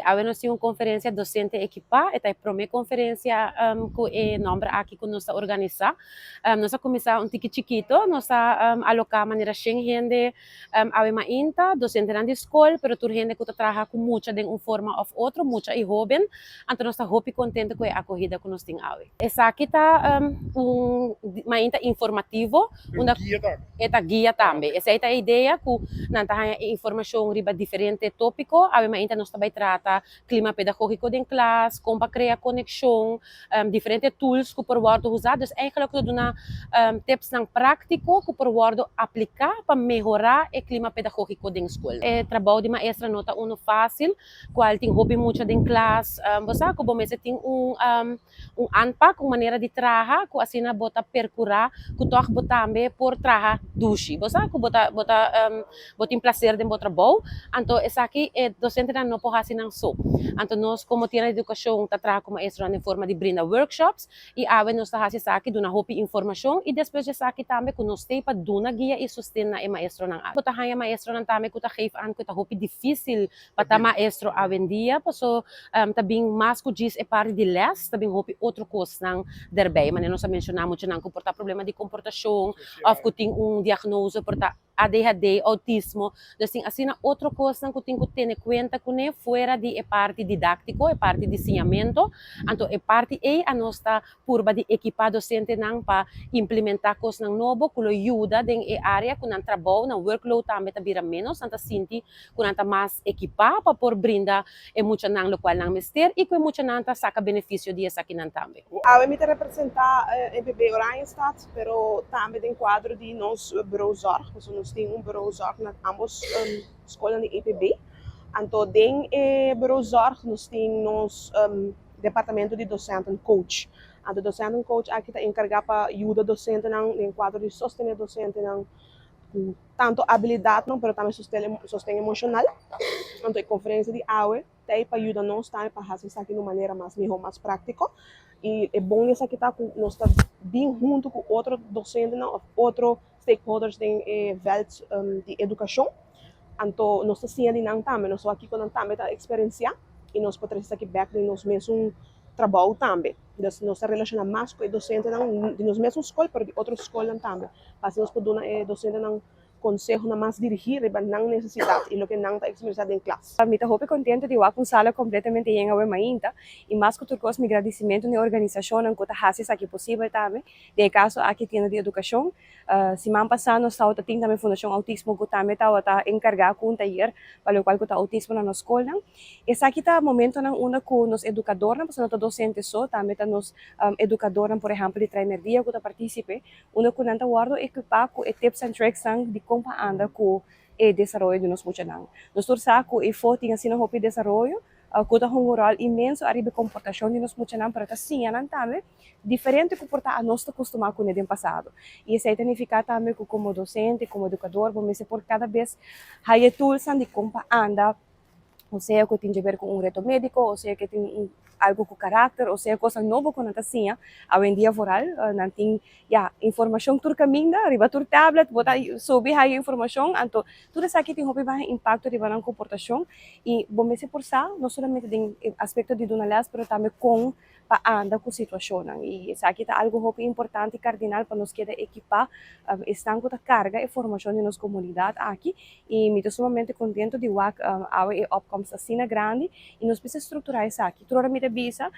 Awe nós tínhamos conferência docente equipa, esta é a primeira conferência que é nome aqui que nós organizar. Nós começar um tique chiquito, nós alocar maneira sem gente, awe mainta, docente na escola, pero tur gente que trabalha com muita de uma forma ou outra, muita e jovem, então nós está hopi contente com a acolhida que nós temos awe. Essa aqui está mainta informativo, esta guia também. Essa é a ideia que nós temos informação riba diferente tópico, awe mainta nós também trata clima pedagógico em classe, como criar conexão, diferentes tools que por worden usar. Dus eigenlijk we doen tips ng prático que por worden aplicar para melhorar o clima pedagógico da escola. O trabalho de maestra nota uno fácil, qual tem hobby muito em classe. Você sabe como você tem anpak, uma maneira de trabalhar, que assim bota percurar, que toque botar também por trabalhar dushi. Você sabe que bota em prazer de botar trabalho. Então essa aqui é docente não pode assim não só. Então nós como temos educação tá trabalhar com maestra em forma de brinda workshops e awe nós tá fazendo aqui duna hopi informação e depois de aqui também que nós tem para duna guia e sustenta e maestro nang awe. Tá hanya maestro nang também que tá geef aan que tá hopi difícil para maestro awe em dia, so tá bem mais que diz é parte de les, tá bem hopi outro coisa nang derbei, mas nós mencionamos muito nang que porta problema de comportação, ou que tem diagnose porta ADHD, autismo, assim, assim outra coisa que tem que ter em conta que não fora de parte didático, é parte de ensinamento, então é parte a nossa curva de equipar docente não para implementar coisas novas que ajuda em área que não trabalha, no workload também tá vira menos, então sinti que não tá mais equipar para por brindar e muito não lo qual não mister e que muito não tá saca benefício disso aqui não também. Eu me representar MPB Oranjestad, pero também tem quadro de nós bureau zorg, dus nós temos bureau zorg na ambos escolas de EPB. Então, tem bureau zorg, nós temos departamento de docente e coach. Então, docente e coach aqui está encarregado para ajudar docente em quadro de sostener docente com tanto habilidade, não, mas também sustento emocional. Então, a conferência de AUE tem para ajudar nós também para fazer isso aqui de uma maneira melhor, mais prática. E é bom isso aqui tá nós está bem junto com outro docente, não, outros stakeholders em veld de educação. Então, nós estamos sendo não também, nós aqui com também está experienciar e nós podemos aqui back de nós mesmos trabalho também. Nós nos relacionamos mais com o docente de nós mesmos escola, mas de outras escolas também. Para nós podemos dar docente não consejo na mais dirigir e não necessidade e lo que não está expressado em classe. Me estou contente de ir com sala completamente em a mainta e mais que tudo meu agradecimento na organização que está fazendo aqui possível também. De caso aqui tem de educação, semana passada nós estávamos tendo também fundação autismo que também está encarregado com taller para o qual está autismo na nossa escola. Esse aqui está momento na uma com nos educadores, porque nós docentes só também está nos educadores, por exemplo, de trainer dia que está participe, uma que não está guardo equipar com tips and tricks de como anda com o desenvolvimento de nós mudanças. Nós torçamos que o foco tinha sido um desenvolvimento, que está um rol imenso a riba comportação de nós mudanças para assim também diferente do que porta a nós acostumado com no passado. E isso significa também que como docente, como educador, vamos por cada vez há tools de como anda, ou seja, que tem a ver com reto médico, ou seja, que tem algo com caráter, ou seja, coisa nova com a assim, hoje em dia foral, não tem informação tur caminho, riba tur tablet, bota sobe a informação, então tudo isso aqui tem um impacto riba na comportação e bom se por ça, não somente tem aspecto de donalas, mas também com para andar com a situação. E isso aqui está algo muito importante e cardinal para nós que equipar, estão com a carga e formação de nossa comunidade aqui e me estou sumamente contente de ver a opcomes assim grande e nós precisamos estruturar isso aqui. Toda me bisa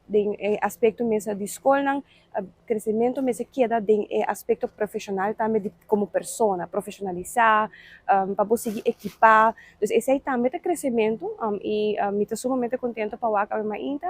de aspecto mesa de escola, crescimento mesa queda de aspecto profissional também de como pessoa, profissionalizar, para conseguir equipar. Então esse aí também é crescimento e me estou sumamente contente para ver a mainta